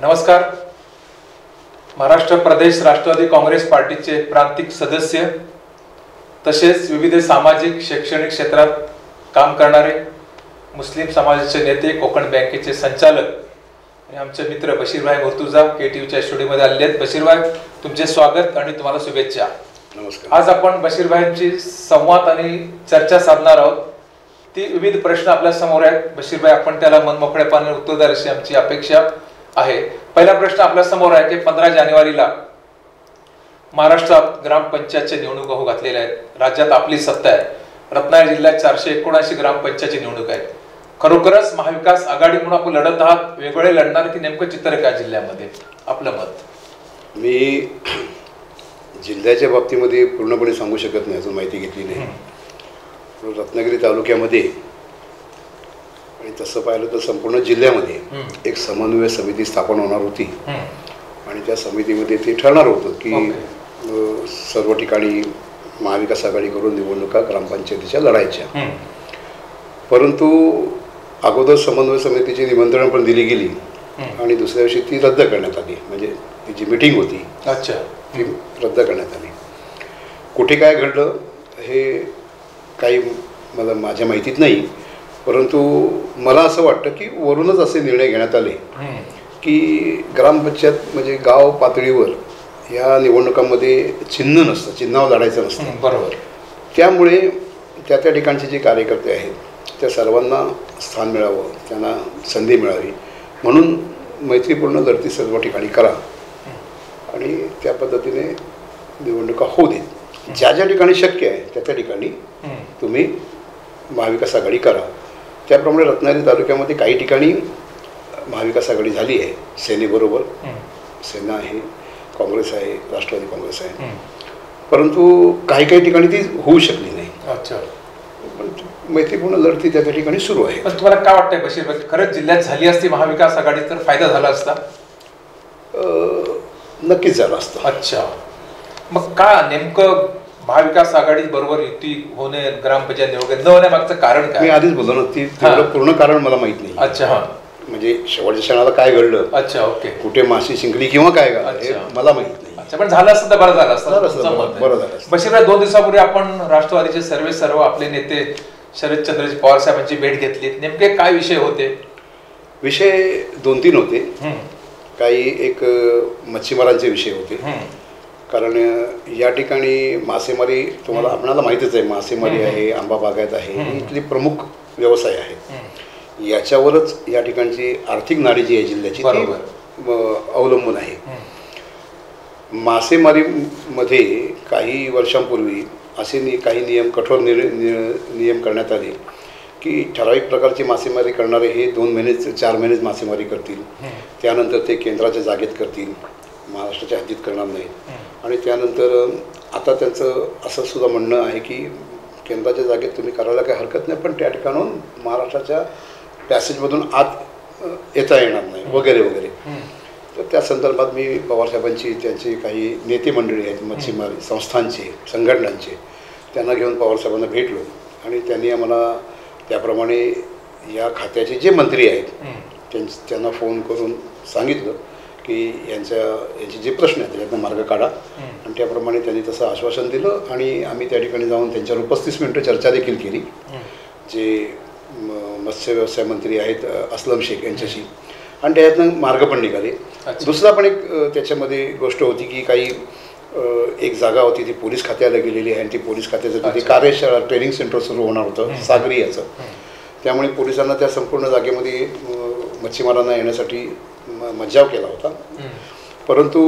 नमस्कार. महाराष्ट्र प्रदेश राष्ट्रवादी काँग्रेस पार्टीचे प्रांतिक सदस्य तसेच विविध सामाजिक शैक्षणिक क्षेत्रात काम करणारे मुस्लिम समाजाचे नेते, कोकण बँकेचे संचालक आणि आमचे मित्र बशीरभाई मुर्तुजा KTVच्या स्टुडिओमध्ये आले आहेत. बशीरभाई, तुमचे स्वागत आणि तुम्हाला शुभेच्छा. नमस्कार. आज आपण बशीरभाईंची संवाद आणि चर्चा साधणार आहोत. ती विविध प्रश्न आपल्या समोर आहेत. बशीरभाई, आपण त्याला मनमोकळेपणाने उत्तर द्याल अशी आमची अपेक्षा आहे. पहिला प्रश्न आपल्या समोर आहे की 15 जानेवारीला महाराष्ट्रात ग्रामपंचायतच्या निवडणुका होऊ घातलेल्या आहेत. राज्यात आपली सत्ता आहे. रत्नागिरी जिल्ह्यात 479 ग्रामपंचायतची निवडणूक आहे. खरोखरच महाविकास आघाडी म्हणून आपण लढत आहात, वेगवेगळे लढणार की नेमकं चित्र काय जिल्ह्यामध्ये? आपलं मत. मी जिल्ह्याच्या बाबतीमध्ये पूर्णपणे सांगू शकत नाही, अजून माहिती घेतली नाही. रत्नागिरी तालुक्यामध्ये आणि तसं पाहिलं तर संपूर्ण जिल्ह्यामध्ये एक समन्वय समिती स्थापन होणार होती आणि त्या समितीमध्ये ते ठरणार होतं की सर्व ठिकाणी महाविकास आघाडी करून निवडणुका ग्रामपंचायतीच्या लढायच्या. परंतु अगोदर समन्वय समितीची निमंत्रण पण दिली गेली आणि दुसऱ्या दिवशी ती रद्द करण्यात आली. म्हणजे ती जी मीटिंग होती ती रद्द करण्यात आली. कुठे काय घडलं हे काही माझ्या माहितीत नाही, परंतु मला असं वाटतं की वरूनच असे निर्णय घेण्यात आले की ग्रामपंचायत म्हणजे गाव पातळीवर या निवडणुकांमध्ये चिन्ह नसतं, चिन्हावर लढायचं नसतं. बरोबर. त्यामुळे त्या ठिकाणचे जे कार्यकर्ते आहेत त्या सर्वांना स्थान मिळावं, त्यांना संधी मिळावी म्हणून मैत्रीपूर्ण लढती सर्व ठिकाणी करा आणि त्या पद्धतीने निवडणुका होऊ देत. ज्या ज्या ठिकाणी शक्य आहे त्या ठिकाणी तुम्ही महाविकास आघाडी करा. त्याप्रमाणे रत्नागिरी तालुक्यामध्ये काही ठिकाणी महाविकास आघाडी झाली आहे सेनेबरोबर. सेना आहे, काँग्रेस आहे, राष्ट्रवादी काँग्रेस आहे, परंतु काही काही ठिकाणी ती होऊ शकली नाही. अच्छा. पण मैत्रीपूर्ण लढती त्या ठिकाणी सुरू आहे. पण तुम्हाला काय वाटतंय बशीरभाई, खरंच जिल्ह्यात झाली असती महाविकास आघाडी तर फायदा झाला असता? नक्कीच झाला असता. अच्छा. मग का नेमकं महाविकास आघाडी बरोबर युती होणे ग्रामपंचायत निवडणूक न होण्यामागचं कारण काय? मी आधीच बोललो ना, ती पूर्ण कारण मला माहित नाही. अच्छा. हा, म्हणजे शेवटच्या क्षणाला काय घडलं, अच्छा, ओके, कुठे माशी शिंकली किंवा काय घडलं मला माहित नाही. अच्छा, पण झालं असतं तर बरं झालं असतं. बरं झालं. बशीरभाई, 2 दिवसापूर्वी आपण राष्ट्रवादीचे सर्व आपले नेते शरदचंद्रजी पवार साहेबांची भेट घेतली. नेमके काय विषय होते? विषय 2-3 होते. काही एक मच्छीमारांचे विषय होते, कारण या ठिकाणी मासेमारी तुम्हाला आपणाला माहितीच आहे, मासेमारी आहे, आंबा बागायत आहे, ही इथली प्रमुख व्यवसाय आहे. याच्यावरच या ठिकाणची आर्थिक नाडी जी आहे जिल्ह्याची ती अवलंबून आहे. मासेमारीमध्ये काही वर्षांपूर्वी असे काही नियम, कठोर नियम करण्यात आले की ठराविक प्रकारची मासेमारी करणारे हे 2 महिने 4 महिनेच मासेमारी करतील, त्यानंतर ते केंद्राच्या जागेत करतील, महाराष्ट्राच्या हद्दीत करणार नाहीत. आणि त्यानंतर आता त्यांचं असं सुद्धा म्हणणं आहे की केंद्राच्या जागेत तुम्ही करायला काही हरकत नाही, पण त्या ठिकाणून महाराष्ट्राच्या पॅसेजमधून आत येता येणार नाही वगैरे वगैरे. तर त्या संदर्भात मी पवारसाहेबांची, त्यांचे काही नेते मंडळी आहेत मच्छीमारी संस्थांचे, संघटनांचे, त्यांना घेऊन पवारसाहेबांना भेटलो आणि त्यांनी आम्हाला त्याप्रमाणे या खात्याचे जे मंत्री आहेत त्यांना फोन करून सांगितलं की यांचे जे प्रश्न आहेत त्याच्यातनं मार्ग काढा, आणि त्याप्रमाणे त्यांनी तसं आश्वासन दिलं. आणि आम्ही त्या ठिकाणी जाऊन त्यांच्यावर 35 मिनिटं चर्चा देखील केली, जे मत्स्य व्यवसाय मंत्री आहेत अस्लम शेख यांच्याशी, आणि त्याच्यातनं मार्ग पण निघाले. दुसरा पण एक त्याच्यामध्ये गोष्ट होती की काही एक जागा होती ती पोलीस खात्याला गेलेली आहे आणि ती पोलीस खात्याचं तिथे कार्यशाळा, ट्रेनिंग सेंटर सुरू होणार होतं सागरी याचं. त्यामुळे पोलिसांना त्या संपूर्ण जागेमध्ये मच्छीमारांना येण्यासाठी मज्जाव केला होता, परंतु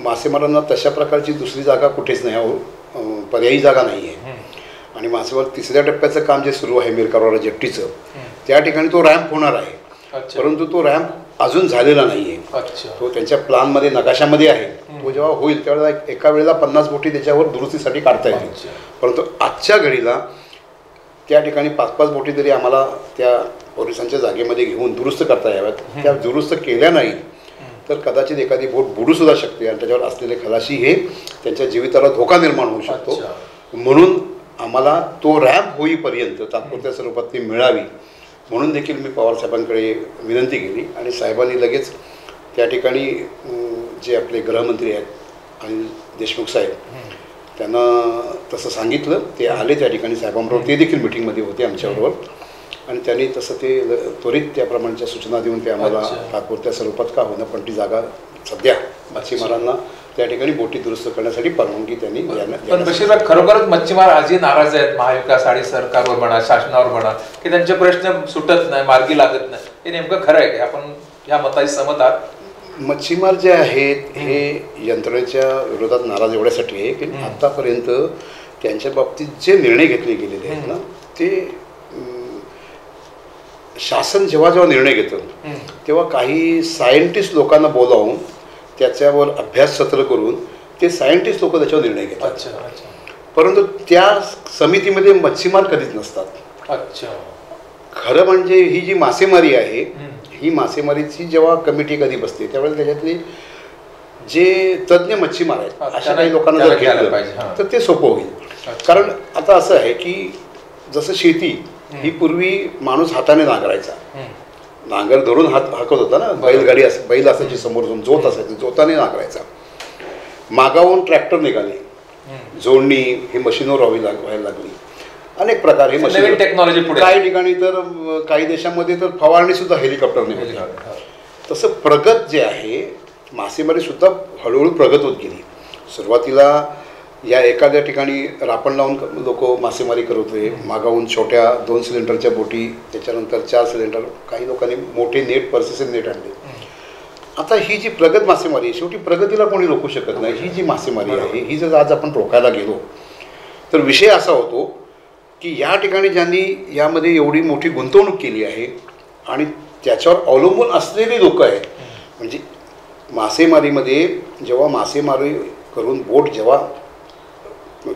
मासेमारांना तशा प्रकारची दुसरी जागा कुठेच नाही, पर्यायी जागा नाही आहे. आणि मासेमार 3ऱ्या टप्प्याचं काम जे सुरू आहे मिरकारवाडा जेट्टीचं, त्या ठिकाणी तो रॅम्प होणार आहे, परंतु तो रॅम्प अजून झालेला नाही आहे. तो त्यांच्या प्लॅनमध्ये, नकाशामध्ये आहे. तो जेव्हा होईल त्यावेळेला एका वेळेला 50 बोटी त्याच्यावर दुरुस्तीसाठी काढता येतील, परंतु आजच्या घडीला त्या ठिकाणी 5-5 बोटी तरी आम्हाला त्या पोलिसांच्या जागेमध्ये घेऊन दुरुस्त करता याव्यात. त्या दुरुस्त केल्या नाही तर कदाचित एखादी बोट बुडूसुद्धा शकते आणि त्याच्यावर असलेले खलाशी हे त्यांच्या जीविताला धोका निर्माण होऊ शकतो. म्हणून आम्हाला तो रॅम्प होईपर्यंत तात्पुरत्या स्वरूपात ती मिळावी म्हणून देखील मी पवारसाहेबांकडे विनंती केली आणि साहेबांनी लगेच त्या ठिकाणी जे आपले गृहमंत्री आहेत अनिल देशमुख साहेब त्यांना तसं सांगितलं. ते आले त्या ठिकाणी साहेबांबरोबर, ते देखील मिटिंगमध्ये होते आमच्याबरोबर, आणि त्यांनी तसं ते त्वरित त्याप्रमाणेच्या सूचना देऊन ते आम्हाला तात्पुरत्या स्वरूपात का होणं पण ती जागा सध्या मच्छीमारांना त्या ठिकाणी बोटी दुरुस्त करण्यासाठी परवानगी त्यांनी पण बशीरभाई, खरोखरच मच्छीमार आजही नाराज आहेत महाविकास आघाडी सरकारवर म्हणा, शासनावर म्हणा, की त्यांचे प्रश्न सुटत नाही, मार्गी लागत नाही. हे नेमकं खरं आहे की आपण ह्या मताशी सहमत आहात? मच्छीमार जे आहेत हे यंत्रणेच्या विरोधात नाराज एवढ्यासाठी आहे की आतापर्यंत त्यांच्या बाबतीत जे निर्णय घेतले गेलेले आहेत ना, ते शासन जेव्हा जेव्हा निर्णय घेतं तेव्हा काही सायंटिस्ट लोकांना बोलावून त्याच्यावर अभ्यास सत्र करून ते सायंटिस्ट लोक त्याच्यावर निर्णय घेतात. परंतु त्या समितीमध्ये मच्छीमार कधीच नसतात. खरं म्हणजे ही जी मासेमारी आहे, ही मासेमारीची जेव्हा कमिटी कधी बसते त्यावेळेस त्याच्यातले जे तज्ज्ञ मच्छीमार आहेत अशा काही लोकांना जर घेतलं तर ते सोपं होईल. कारण आता असं आहे की जसं शेती ही पूर्वी माणूस हाताने नांगरायचा, नांगर धरून हाकत होता ना, बैलगाडी बैल असायची समोर जाऊन, जोत असायची, जोताने नांगरायचा. मागावून ट्रॅक्टर निघाले, जोडणी ही मशीनवर व्हायला लागली, अनेक प्रकार हे मशीन टेक्नॉलॉजी पुढे. काही ठिकाणी तर काही देशांमध्ये तर फवारणी सुद्धा हेलिकॉप्टरने होती. तसं प्रगत जे आहे मासेमारी सुद्धा हळूहळू प्रगत होत गेली. सुरुवातीला या एखाद्या ठिकाणी रापण लावून लोक मासेमारी करत होते, मागाहून छोट्या 2 सिलेंडरच्या बोटी, त्याच्यानंतर 4 सिलेंडर, काही लोकांनी मोठे नेट, पर्सिस्टंट नेट आणले. आता ही जी प्रगत मासेमारी आहे, शेवटी प्रगतीला कोणी रोखू शकत नाही. ही जी मासेमारी आहे ही जर आज आपण रोखायला गेलो तर विषय असा होतो की या ठिकाणी ज्यांनी यामध्ये एवढी मोठी गुंतवणूक केली आहे आणि त्याच्यावर अवलंबून असलेली लोक आहेत, म्हणजे मासेमारीमध्ये जेव्हा मासेमारी करून बोट जेव्हा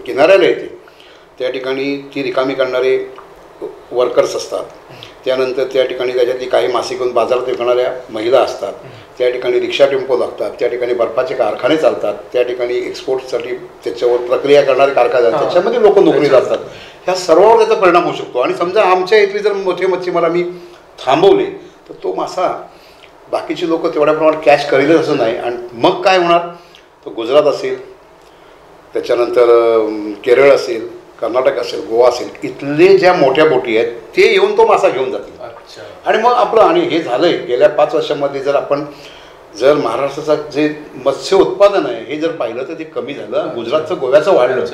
किनाऱ्याला येते त्या ठिकाणी ती रिकामी करणारे वर्कर्स असतात, त्यानंतर त्या ठिकाणी त्याच्यातली काही मासे घेऊन बाजारात विकणाऱ्या महिला असतात, त्या ठिकाणी रिक्षा टेम्पो लागतात, त्या ठिकाणी बर्फाचे कारखाने चालतात, त्या ठिकाणी एक्सपोर्टसाठी त्याच्यावर प्रक्रिया करणारे कारखाने असतात, त्याच्यामध्ये लोक नोकरीला असतात. ह्या सर्वांवर त्याचा परिणाम होऊ शकतो. आणि समजा आमच्या इथले जर मोठे मच्छीमार आम्ही थांबवले तर तो मासा बाकीचे लोक तेवढ्या प्रमाणात कॅच करेलच असं नाही. आणि मग काय होणार, तर गुजरात असेल, त्याच्यानंतर केरळ असेल, कर्नाटक असेल, गोवा असेल, इथले ज्या मोठ्या बोटी आहेत ते येऊन तो मासा घेऊन जातील. आणि मग आपलं, आणि हे झालं आहे गेल्या 5 वर्षांमध्ये जर आपण जर महाराष्ट्राचं जे मत्स्य उत्पादन आहे हे जर पाहिलं तर ते कमी झालं, गुजरातचं गोव्याचं वाढलं.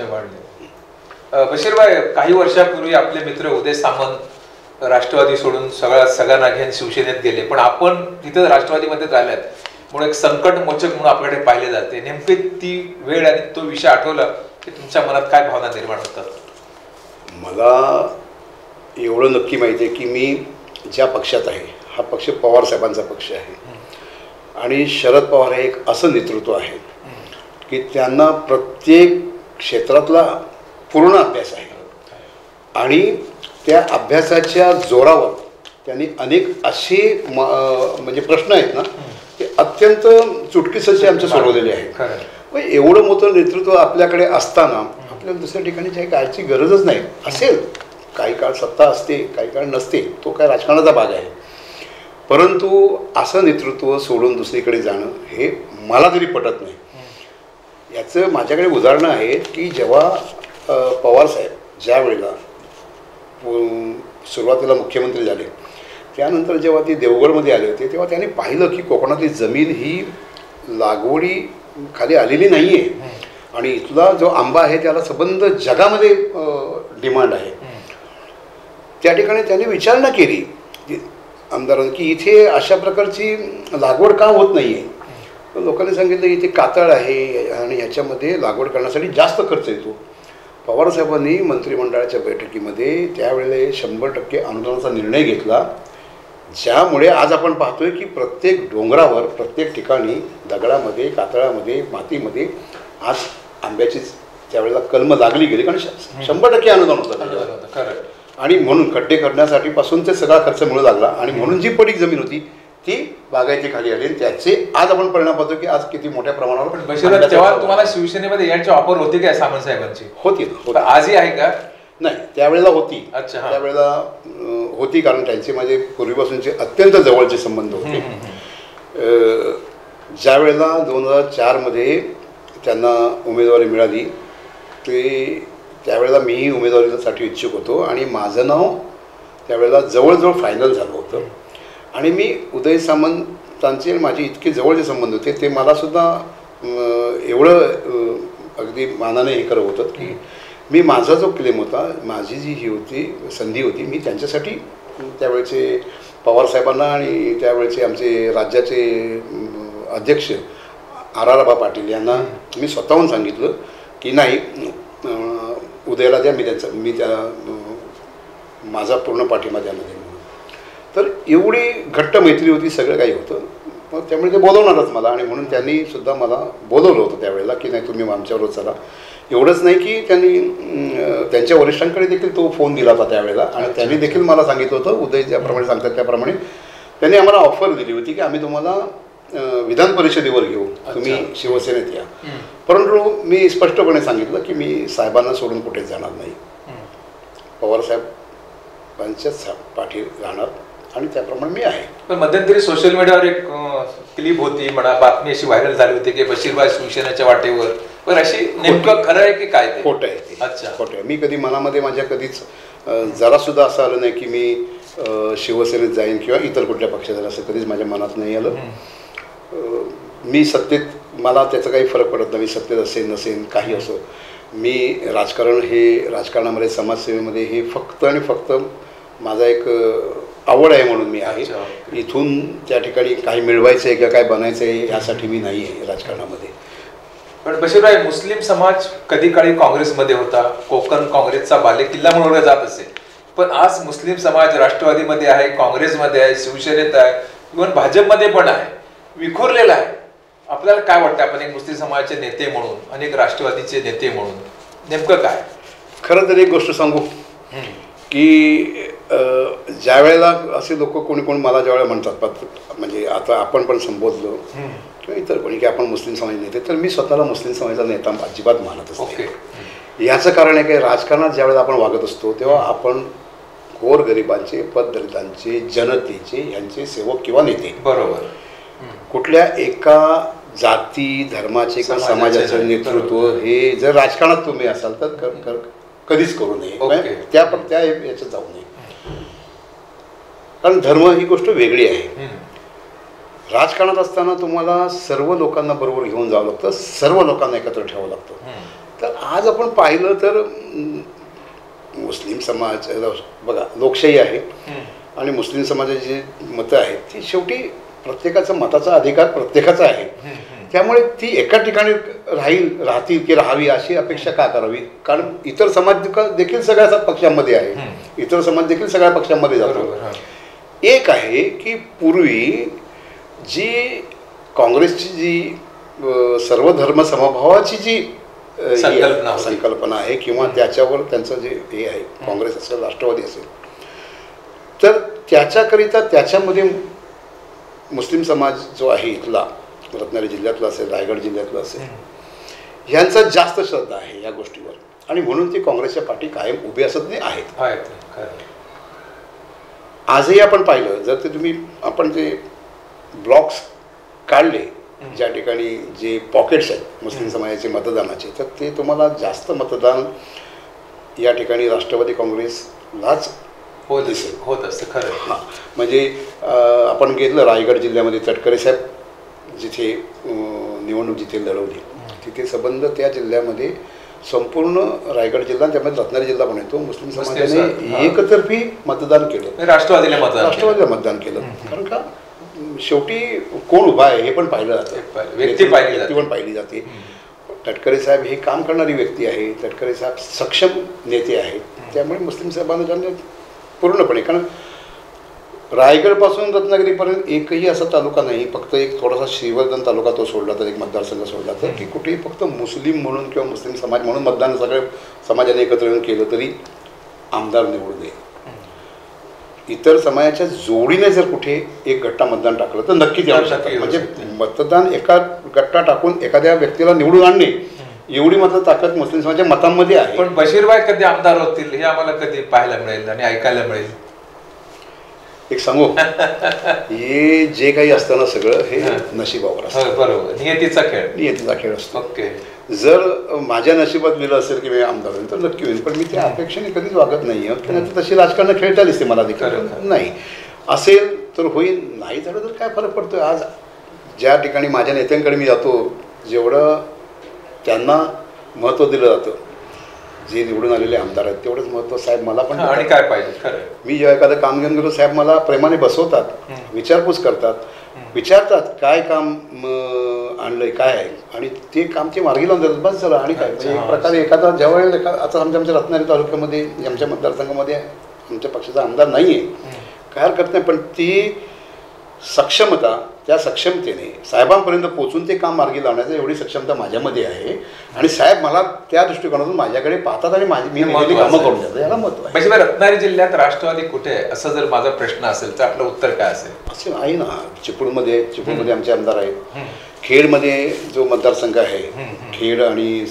बशीरभाई, काही वर्षापूर्वी आपले मित्र उदय सामंत राष्ट्रवादी सोडून सगळ्यांना घेऊन शिवसेनेत गेले, पण आपण तिथं राष्ट्रवादीमध्ये झाल्यात म्हणून एक संकट मोचक म्हणून आपल्याकडे पाहिले जाते. नेमकी ती वेळ आणि तो विषय आठवला की तुमच्या मनात काय भावना निर्माण होतात? मला एवढं नक्की माहिती आहे की मी ज्या पक्षात आहे हा पक्ष पवार साहेबांचा पक्ष आहे, आणि शरद पवार हे एक असं नेतृत्व आहे की त्यांना प्रत्येक क्षेत्रातला पूर्ण अभ्यास आहे, आणि त्या अभ्यासाच्या जोरावर त्यांनी अनेक असे म्हणजे प्रश्न आहेत ना ते अत्यंत चुटकीसरचे आमचे सोडवलेले आहेत. मग एवढं मोठं नेतृत्व आपल्याकडे असताना आपल्याला दुसऱ्या ठिकाणी काही काळची गरजच नाही. असेल काही काळ सत्ता असते, काही काळ नसते, तो काय राजकारणाचा भाग आहे, परंतु असं नेतृत्व सोडून दुसरीकडे जाणं हे मला तरी पटत नाही. याचं माझ्याकडे उदाहरणं आहेत की जेव्हा पवारसाहेब ज्या वेळेला सुरुवातीला मुख्यमंत्री झाले, त्यानंतर जेव्हा ते देवगडमध्ये आले होते तेव्हा त्यांनी पाहिलं की कोकणातली जमीन ही लागवडी खाली आलेली नाही आहे, आणि इथला जो आंबा आहे त्याला संबंध जगामध्ये डिमांड आहे. त्या ठिकाणी त्यांनी विचारणा केली आमदारांनी की इथे अशा प्रकारची लागवड का होत नाही आहे. लोकांनी सांगितलं इथे कातळ आहे आणि ह्याच्यामध्ये लागवड करण्यासाठी जास्त खर्च येतो. पवारसाहेबांनी मंत्रिमंडळाच्या बैठकीमध्ये त्यावेळेला 100% अनुदानाचा निर्णय घेतला, ज्यामुळे आज आपण पाहतोय की प्रत्येक डोंगरावर, प्रत्येक ठिकाणी दगडामध्ये, कातळामध्ये, मातीमध्ये आज आंब्याची त्यावेळेला कलमं लागली गेली, कारण 100% अनुदान होतं. आणि म्हणून खड्डे करण्यासाठी पासून ते सगळा खर्च मिळू लागला, आणि म्हणून जी पडीक जमीन होती ती बागायती खाली आली, आणि त्याचे आज आपण परिणाम पाहतो की आज किती मोठ्या प्रमाणावर. तेव्हा तुम्हाला शिवसेनेमध्ये याची ऑफर होती काय सामंत साहेबांची? होती. आजही आहे का? नाही, त्यावेळेला होती. त्यावेळेला होती, कारण त्यांचे माझे पूर्वीपासूनचे अत्यंत जवळचे संबंध होते. ज्या वेळेला 2004मध्ये त्यांना उमेदवारी मिळाली त्यावेळेला मीही उमेदवारीसाठी इच्छुक होतो आणि माझं नाव त्यावेळेला जवळजवळ फायनल झालं होतं. आणि मी उदय सामंतांचे माझे इतके जवळचे संबंध होते, ते मलासुद्धा एवढं अगदी मानाने हे करत होतं की मी माझा जो क्लेम होता, माझी जी ही होती संधी होती, मी त्यांच्यासाठी त्यावेळेचे पवारसाहेबांना आणि त्यावेळेचे आमचे राज्याचे अध्यक्ष आर.आर. पाटील यांना मी स्वतःहून सांगितलं की नाही, उदयाला द्या, मी त्या माझा पूर्ण पाठिंबा द्यायला देईन म्हणून. तर एवढी घट्ट मैत्री होती, सगळं काही होतं. मग त्यामुळे ते बोलवणारच मला आणि म्हणून त्यांनी सुद्धा मला बोलवलं होतं त्यावेळेला की नाही तुम्ही आमच्याबरोबर चला. एवढंच नाही की त्यांनी त्यांच्या वरिष्ठांकडे देखील तो फोन दिला होता त्यावेळेला आणि त्यांनी देखील मला सांगितलं होतं, उदय ज्याप्रमाणे सांगतात त्याप्रमाणे त्यांनी आम्हाला ऑफर दिली होती की आम्ही तुम्हाला विधान परिषदेवर घेऊ, तुम्ही शिवसेनेत या. परंतु मी स्पष्टपणे सांगितलं की मी साहेबांना सोडून कुठेच जाणार नाही, पवारसाहेबांच्याच पाठी राहणार आणि त्याप्रमाणे मी आहे. पण मध्यंतरी सोशल मीडियावर एक क्लिप होती म्हणा, बातमी अशी व्हायरल झाली होती की बशीरभाई शिवसेनेच्या वाटेवर, पण अशी नेमकं खरं आहे की काय? खोटं आहे ते. अच्छा, खोटं आहे. मी कधी मनामध्ये माझ्या कधीच जरासुद्धा असं आलं नाही की मी शिवसेनेत जाईन किंवा इतर कुठल्या पक्षात जाईन, असं कधीच माझ्या मनात नाही आलं. मी सत्तेत, मला त्याचा काही फरक पडत नाही, मी सत्तेत असेल नसेल काही असो. मी राजकारणामध्ये समाजसेवेमध्ये हे फक्त आणि फक्त माझा एक आवड आहे म्हणून मी आहे. इथून त्या ठिकाणी काही मिळवायचं आहे किंवा काय बनायचं आहे यासाठी मी नाही आहे राजकारणामध्ये. पण बशीरभाई, मुस्लिम समाज कधी काळी काँग्रेसमध्ये होता, कोकण काँग्रेसचा बालेकिल्ला म्हणून ओळखला जात असे, पण आज मुस्लिम समाज राष्ट्रवादीमध्ये आहे, काँग्रेसमध्ये आहे, शिवसेनेत आहे, इव्हन भाजपमध्ये पण आहे, विखुरलेला आहे. आपल्याला काय वाटतं, आपण एक मुस्लिम समाजाचे नेते म्हणून आणि एक राष्ट्रवादीचे नेते म्हणून नेमकं काय? खरं तर एक गोष्ट सांगू की ज्या वेळेला असे लोक कोणी मला ज्या वेळेला म्हणतात, म्हणजे आता आपण पण संबोधलो किंवा इतर कोणी की आपण मुस्लिम समाज नेते, तर मी स्वतःला मुस्लिम समाजाचा नेता अजिबात मानत असते. याचं कारण आहे की राजकारणात ज्या वेळेला आपण वागत असतो तेव्हा आपण गोरगरिबांचे, पददलितांचे, जनतेचे यांचे सेवक किंवा नेते, बरोबर, कुठल्या एका जाती धर्माचे किंवा समाजाचे नेतृत्व हे जर राजकारणात तुम्ही असाल तर कधीच करू नये, त्या याच्यात जाऊ नये. कारण धर्म ही गोष्ट वेगळी आहे. राजकारणात असताना तुम्हाला सर्व लोकांना बरोबर घेऊन जावं लागतं, सर्व लोकांना एकत्र ठेवावं लागतं. तर आज आपण पाहिलं तर मुस्लिम समाज बघा, लोकशाही आहे आणि मुस्लिम समाजाची जी मतं आहेत ती शेवटी प्रत्येकाचा मताचा अधिकार प्रत्येकाचा आहे. त्यामुळे ती एका ठिकाणी राहतील की राहावी अशी अपेक्षा का करावी? कारण इतर समाज देखील सगळ्या पक्षांमध्ये आहे, इतर समाज देखील सगळ्या पक्षांमध्ये जातो. एक आहे की पूर्वी जी काँग्रेसची जी सर्व धर्म समभावाची जी संकल्पना आहे किंवा त्याच्यावर त्यांचं जे हे आहे, काँग्रेस असेल राष्ट्रवादी असेल, तर त्याच्याकरिता त्याच्यामध्ये मुस्लिम समाज जो आहे इथला, रत्नागिरी जिल्ह्यातला असेल, रायगड जिल्ह्यातला असेल, ह्यांचा जास्त श्रद्धा आहे या गोष्टीवर आणि म्हणून ते काँग्रेसच्या पाठी कायम उभे असत नाही आहेत. आजही आपण पाहिलं, जर ते तुम्ही आपण जे ब्लॉक्स काढले ज्या ठिकाणी जे पॉकेट्स आहेत मुस्लिम समाजाचे मतदानाचे, तर ते तुम्हाला जास्त मतदान या ठिकाणी राष्ट्रवादी काँग्रेसलाच होत असतं. खरं. हां, म्हणजे आपण घेतलं रायगड जिल्ह्यामध्ये तटकरे साहेब जिथे निवडणूक जिथे लढवली, तिथे संबंध त्या जिल्ह्यामध्ये संपूर्ण रायगड जिल्हा त्यामध्ये रत्नागिरी जिल्हा पण येतो, मुस्लिम समाजाने एकतर्फी मतदान केलं, राष्ट्रवादीला मतदान केलं. कारण का शेवटी कोण उभा आहे हे पण पाहिलं जातं, व्यक्ती पण पाहिली जाते. तटकरे साहेब हे काम करणारी व्यक्ती आहे, तटकरे साहेब सक्षम नेते आहेत, त्यामुळे मुस्लिम साहेबांना पूर्णपणे, कारण रायगडपासून रत्नागिरीपर्यंत एकही असा तालुका नाही, फक्त एक थोडासा श्रीवर्धन तालुका तो सोडला तर, एक मतदारसंघ सोडला तर, की कुठेही फक्त मुस्लिम म्हणून किंवा मुस्लिम समाज म्हणून मतदान सगळ्या समाजाने एकत्र येऊन केलं तरी आमदार निवडून दे. इतर समाजाच्या जोडीने जर कुठे एक गट्टा मतदान टाकलं तर नक्कीच येऊ शकतात. म्हणजे मतदान एका गट्टा टाकून एखाद्या व्यक्तीला निवडून आणणे एवढी मात्र ताकद मुस्लिम समाजाच्या मतांमध्ये आहे. पण बशीरभाई कधी आमदार होतील हे आम्हाला कधी पाहायला मिळेल आणि ऐकायला मिळेल? एक सांगू हे जे काही असतं ना सगळं हे नशिबावर असतं. बरोबर, नियतीचा खेळ असतो. ओके. जर माझ्या नशिबात लिहिलं असेल की मी आमदार होईल तर नक्की होईल, पण मी त्या अपेक्षेने कधीच वागत नाही आहे. किंवा तशी राजकारण खेळता दिसते मला देखील. नाही असेल तर होईल, नाही झालं तर काय फरक पडतो. आज ज्या ठिकाणी माझ्या नेत्यांकडे मी जातो, जेवढं त्यांना महत्त्व दिलं जातं, जे निवडून आलेले आमदार आहेत तेवढंच महत्त्व साहेब मला पण. आणि काय पाहिजे खरं, मी जेव्हा एखादं काम घेऊन गेलो साहेब मला प्रेमाने बसवतात, विचारपूस करतात, विचारतात काय काम आणलंय काय आहे, आणि ते काम ते मार्गी लावून देतात, बस झालं. आणि काय म्हणजे एक प्रकारे एखादा जेव्हा आता आमच्या रत्नागिरी तालुक्यामध्ये आमच्या मतदारसंघामध्ये आमच्या पक्षाचा आमदार नाही आहे, काय हरकत नाही, पण ती सक्षमता, त्या सक्षमतेने साहेबांपर्यंत पोचून ते काम मार्गी लावण्याचं एवढी सक्षमता माझ्यामध्ये आहे. आणि साहेब मला त्या दृष्टिकोनातून माझ्याकडे पाहतात आणि मी कामं करून देतो, याला महत्त्व आहे. म्हणजे रत्नागिरी जिल्ह्यात राष्ट्रवादी कुठे आहे असं जर माझा प्रश्न असेल तर आपलं उत्तर काय असेल? असं आहे ना, चिपळूणमध्ये आमचे आमदार आहेत. खेडमध्ये जो मतदारसंघ आहे, खेड आणि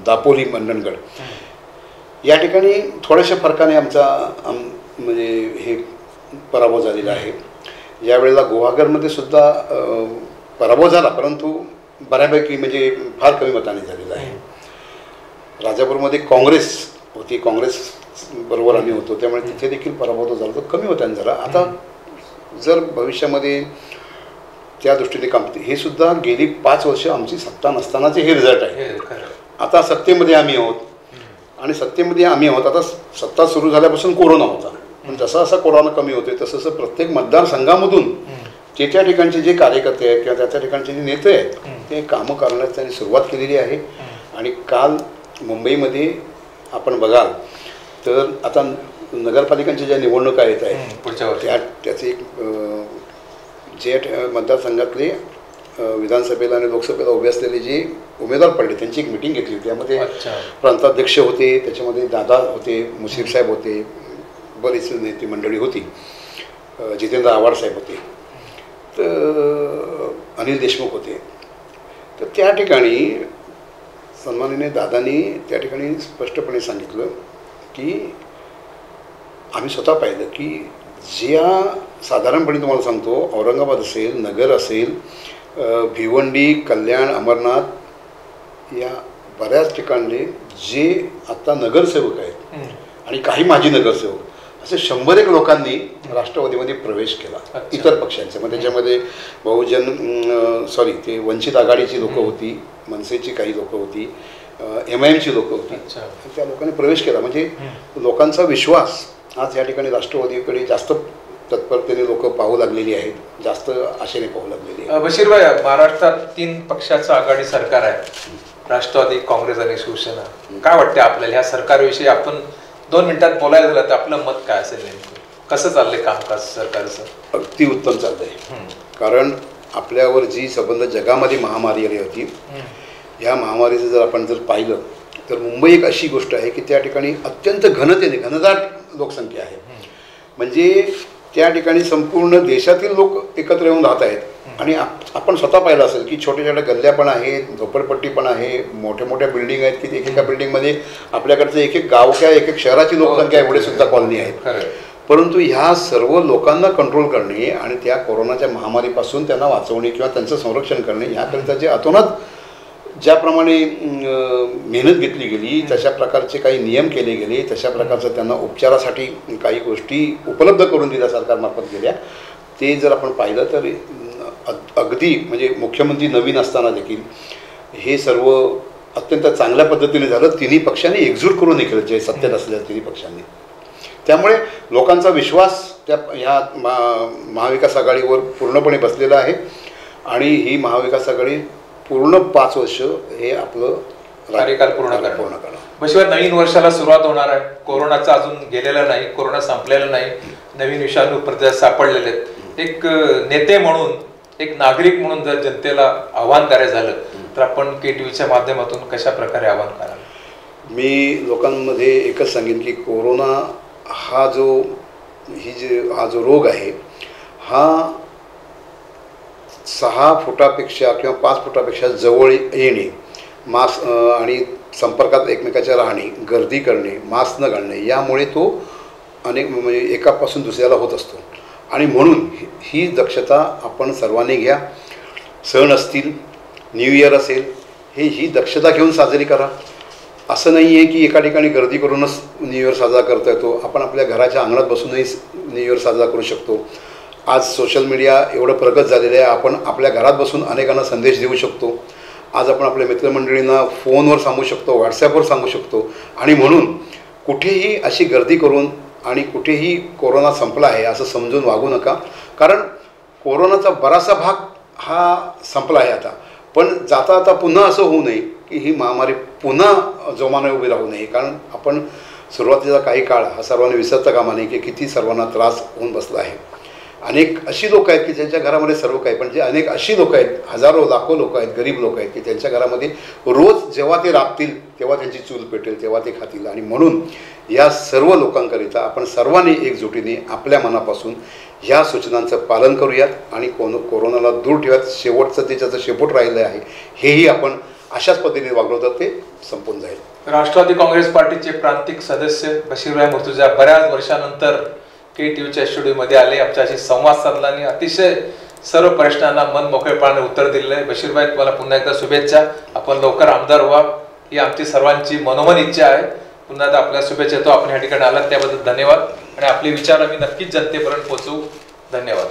दापोली मंडणगड, या ठिकाणी थोड्याशा फरकाने आमचा म्हणजे हे पराभव झालेला आहे. यावेळेला गुहागरमध्ये सुद्धा पराभव झाला, परंतु बऱ्यापैकी म्हणजे फार कमी मताने झालेला आहे. राजापूरमध्ये काँग्रेस होती, काँग्रेस बरोबर आम्ही होतो, त्यामुळे तिथे देखील पराभव तो झाला, तो कमी मताने झाला. आता जर भविष्यामध्ये त्या दृष्टीने काम, हे सुद्धा गेली 5 वर्ष आमची सत्ता नसतानाचे हे रिझल्ट आहे. आता सत्तेमध्ये आम्ही आहोत, आणि सत्तेमध्ये आम्ही आहोत. आता सत्ता सुरू झाल्यापासून कोरोना होता, पण जसा जसा कोरोना कमी होतोय तसं तसं प्रत्येक मतदारसंघामधून त्या ठिकाणचे जे कार्यकर्ते आहेत किंवा त्या ठिकाणचे जे नेते आहेत ते कामं करण्यास त्यांनी सुरुवात केलेली आहे. आणि काल मुंबईमध्ये आपण बघाल तर आता नगरपालिकांच्या ज्या निवडणुका येत आहेत पुढच्या वर्षी, त्याचे एक जे मतदारसंघातले विधानसभेला आणि लोकसभेला उभे असलेले जे उमेदवार पडले त्यांची एक मिटिंग घेतली होती. त्यामध्ये प्रांताध्यक्ष होते, त्याच्यामध्ये दादा होते, मुशीर साहेब होते, बरीच नेते मंडळी होती, जितेंद्र आव्हाड साहेब होते, तर अनिल देशमुख होते. तर त्या ठिकाणी सन्माननीय दादांनी त्या ठिकाणी स्पष्टपणे सांगितलं की आम्ही स्वतः पाहिलं की ज्या साधारणपणे तुम्हाला सांगतो, औरंगाबाद असेल, नगर असेल, भिवंडी, कल्याण, अमरनाथ या बऱ्याच ठिकाणी जे आता नगरसेवक आहेत आणि काही माजी नगरसेवक असे 101 लोकांनी राष्ट्रवादीमध्ये प्रवेश केला इतर पक्षांचे. मग त्याच्यामध्ये ते वंचित आघाडीची लोकं होती, मनसेची काही लोकं होती, MIMची लोकं होती, त्या लोकांनी प्रवेश केला. म्हणजे लोकांचा विश्वास आज या ठिकाणी राष्ट्रवादीकडे जास्त तत्परतेने लोक पाहू लागलेली आहेत, जास्त आशेने पाहू लागलेली आहेत. बशीर भाई, महाराष्ट्रात 3 पक्षाचं आघाडी सरकार आहे, राष्ट्रवादी, काँग्रेस आणि शिवसेना. काय वाटते आपल्याला ह्या सरकारविषयी? आपण 2 मिनिटात बोलायला झालं तर आपलं मत काय असेल? नेमकं कसं चाललंय कामकाज सरकारचं? अगदी उत्तम चाललंय. कारण आपल्यावर जी संबंध जगामध्ये महामारी आली होती, ह्या महामारीचं जर आपण पाहिलं तर मुंबई एक अशी गोष्ट आहे की त्या ठिकाणी अत्यंत घनदाट लोकसंख्या आहे. म्हणजे त्या ठिकाणी संपूर्ण देशातील लोक एकत्र येऊन राहत आहेत. आणि आपण स्वतः पाहिलं असेल की छोट्या छोट्या गल्ल्या पण आहेत, झोपडपट्टी पण आहे, मोठ्या मोठ्या बिल्डिंग आहेत की एकेका बिल्डिंगमध्ये आपल्याकडचं एक गाव किंवा एक शहराची लोकसंख्या एवढे सुद्धा कॉलनी आहेत. परंतु ह्या सर्व लोकांना कंट्रोल करणे आणि त्या कोरोनाच्या महामारीपासून त्यांना वाचवणे किंवा त्यांचं संरक्षण करणे याकरिता जे अतोनात ज्याप्रमाणे मेहनत घेतली गेली, तशा प्रकारचे काही नियम केले गेले, तशा प्रकारचं त्यांना उपचारासाठी काही गोष्टी उपलब्ध करून दिल्या सरकारमार्फत गेल्या, ते जर आपण पाहिलं तर अगदी म्हणजे मुख्यमंत्री नवीन असताना देखील हे सर्व अत्यंत चांगल्या पद्धतीने झालं. 3 पक्षांनी एकजूट करून हे केलं, जे सत्तेत असलेल्या 3 पक्षांनी. त्यामुळे लोकांचा विश्वास त्या ह्या महाविकास आघाडीवर पूर्णपणे बसलेला आहे. आणि ही महाविकास आघाडी पूर्ण 5 वर्ष हे आपलं कार्यकाल पूर्ण करणं. बशीवर नवीन वर्षाला सुरुवात होणार आहे. कोरोनाचा अजून गेलेला नाही, कोरोना संपलेला नाही, नवीन विषाणू प्रदेश सापडलेले आहेत. एक नेते म्हणून, एक नागरिक म्हणून जर जनतेला आव्हान करायचं झालं तर आपण KTVच्या माध्यमातून कशा प्रकारे आव्हान कराल? मी लोकांमध्ये एकच सांगेन की कोरोना हा जो रोग आहे, हा 6 फुटापेक्षा किंवा 5 फुटापेक्षा जवळ येणे, मास्क आणि संपर्कात एकमेकाच्या राहणे, गर्दी करणे, मास्क न घालणे, यामुळे तो अनेक म्हणजे एकापासून दुसऱ्याला होत असतो. आणि म्हणून ही दक्षता आपण सर्वांनी घ्या. सण असतील, न्यू इयर असेल, ही दक्षता घेऊन साजरी करा. असं नाही आहे की एका ठिकाणी गर्दी करूनच न्यू इयर साजरा करता येतो. आपण आपल्या घराच्या अंगणात बसूनही न्यू इयर साजरा करू शकतो. आज सोशल मीडिया एवढं प्रगत झालेलं आहे, आपण आपल्या घरात बसून अनेकांना संदेश देऊ शकतो. आज आपण आपल्या मित्रमंडळींना फोनवर सांगू शकतो, व्हॉट्सॲपवर सांगू शकतो. आणि म्हणून कुठेही अशी गर्दी करून आणि कुठेही कोरोना संपला आहे असं समजून वागू नका. कारण कोरोनाचा बराचसा भाग हा संपला आहे आता. पण जाता आता पुन्हा असं होऊ नये की ही महामारी पुन्हा जोमाने उभी राहू नये. कारण आपण सुरुवातीचा काही काळ हा सर्वांनी विसरता कामा नये की किती सर्वांना त्रास होऊन बसला आहे. अनेक अशी लोक आहेत की ज्यांच्या घरामध्ये सर्व काही, पण जे अनेक अशी लोक आहेत, हजारो लाखो लोक आहेत, गरीब लोक आहेत की त्यांच्या घरामध्ये रोज जेव्हा ते राबतील तेव्हा त्यांची चूल पेटेल, तेव्हा ते खातील. आणि म्हणून या सर्व लोकांकरिता आपण सर्वांनी एकजुटीने आपल्या मनापासून ह्या सूचनांचं पालन करूयात आणि कोरोनाला दूर ठेवूयात. शेवटचं ते ज्याचं शेपूट राहिलं आहे हेही आपण अशाच पद्धतीने वागलो तर ते संपून जाईल. राष्ट्रवादी काँग्रेस पार्टीचे प्रांतिक सदस्य बशीरभाई मुर्तुजा बऱ्याच वर्षानंतर KTVच्या स्टुडिओमध्ये आले, आमच्याशी संवाद साधला आणि अतिशय सर्व प्रश्नांना मन मोकळेपणाने उत्तर दिले. बशीरभाई, तुम्हाला पुन्हा एकदा शुभेच्छा. आपण लवकर आमदार व्हा ही आमची सर्वांची मनोमन इच्छा आहे. पुन्हा एकदा आपल्या शुभेच्छा देतो. आपण या ठिकाणी आलात त्याबद्दल धन्यवाद आणि आपले विचार आम्ही नक्कीच जनतेपर्यंत पोहोचवू. धन्यवाद.